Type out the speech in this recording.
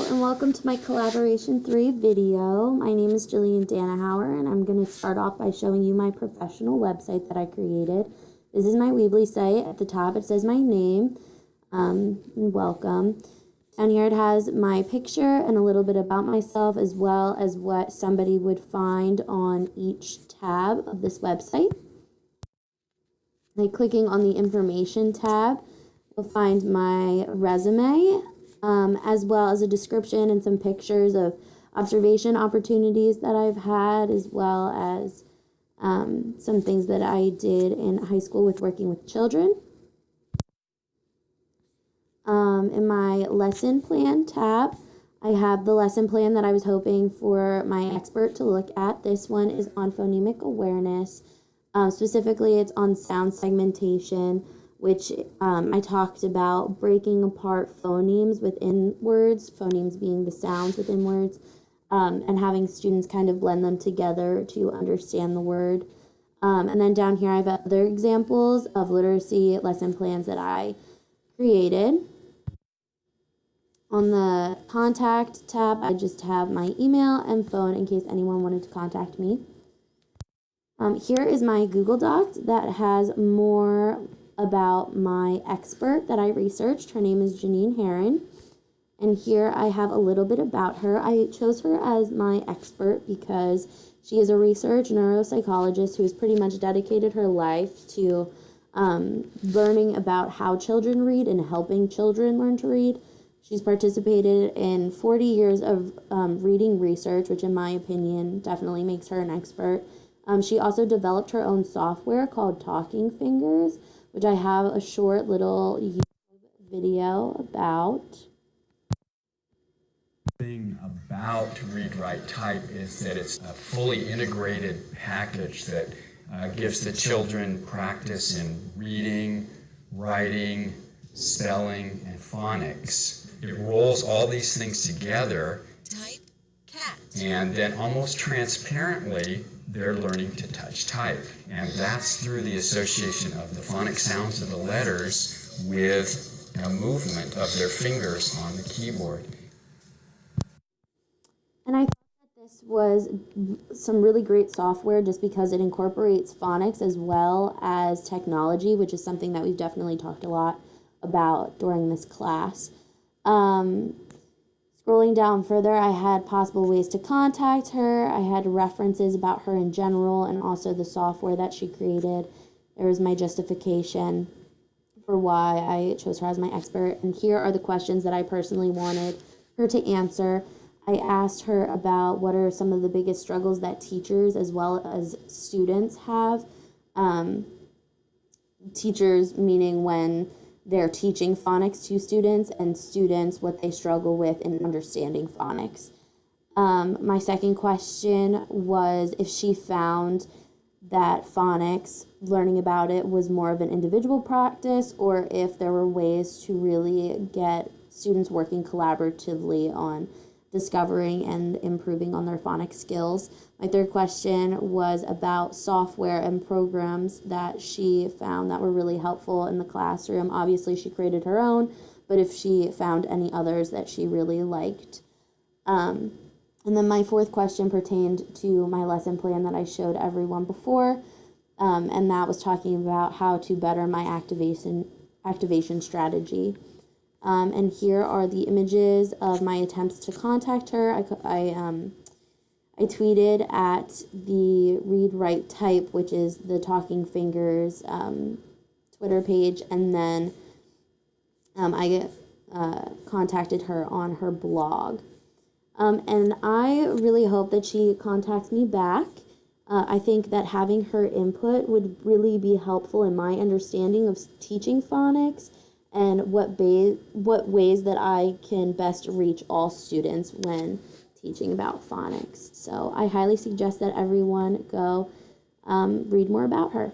and welcome to my Collaboration 3 video. My name is Jillian Danahauer, and I'm going to start off by showing you my professional website that I created. This is my Weebly site. At the top it says my name, and welcome. Down here it has my picture and a little bit about myself, as well as what somebody would find on each tab of this website. By clicking on the information tab, you'll find my resume, as well as a description and some pictures of observation opportunities that I've had, as well as some things that I did in high school with working with children. In my lesson plan tab, I have the lesson plan that I was hoping for my expert to look at. This one is on phonemic awareness. Specifically, it's on sound segmentation, which I talked about breaking apart phonemes within words, phonemes being the sounds within words, and having students kind of blend them together to understand the word. And then down here I have other examples of literacy lesson plans that I created. On the contact tab, I just have my email and phone in case anyone wanted to contact me. Here is my Google Doc that has more about my expert that I researched. Her name is Janine Herron. And here I have a little bit about her. I chose her as my expert because she is a research neuropsychologist who has pretty much dedicated her life to learning about how children read and helping children learn to read. She's participated in 40 years of reading research, which in my opinion definitely makes her an expert. She also developed her own software called Talking Fingers, which I have a short little YouTube video about. The thing about Read Write Type is that it's a fully integrated package that gives the children practice in reading, writing, spelling, and phonics. It rolls all these things together. Type cat. And then almost transparently, they're learning to touch type. And that's through the association of the phonic sounds of the letters with a movement of their fingers on the keyboard. And I thought that this was some really great software just because it incorporates phonics as well as technology, which is something that we've definitely talked a lot about during this class. Scrolling down further, I had possible ways to contact her. I had references about her in general and also the software that she created. There was my justification for why I chose her as my expert. And here are the questions that I personally wanted her to answer. I asked her about what are some of the biggest struggles that teachers as well as students have. Teachers meaning when they're teaching phonics to students, and students what they struggle with in understanding phonics. My second question was if she found that phonics, learning about it, was more of an individual practice, or if there were ways to really get students working collaboratively on discovering and improving on their phonics skills. My third question was about software and programs that she found that were really helpful in the classroom. Obviously, she created her own, but if she found any others that she really liked. And then my fourth question pertained to my lesson plan that I showed everyone before, and that was talking about how to better my activation strategy. And here are the images of my attempts to contact her. I tweeted at the Read Write Type, which is the Talking Fingers Twitter page, and then I contacted her on her blog. And I really hope that she contacts me back. I think that having her input would really be helpful in my understanding of teaching phonics and what ways that I can best reach all students when teaching about phonics. So I highly suggest that everyone go read more about her.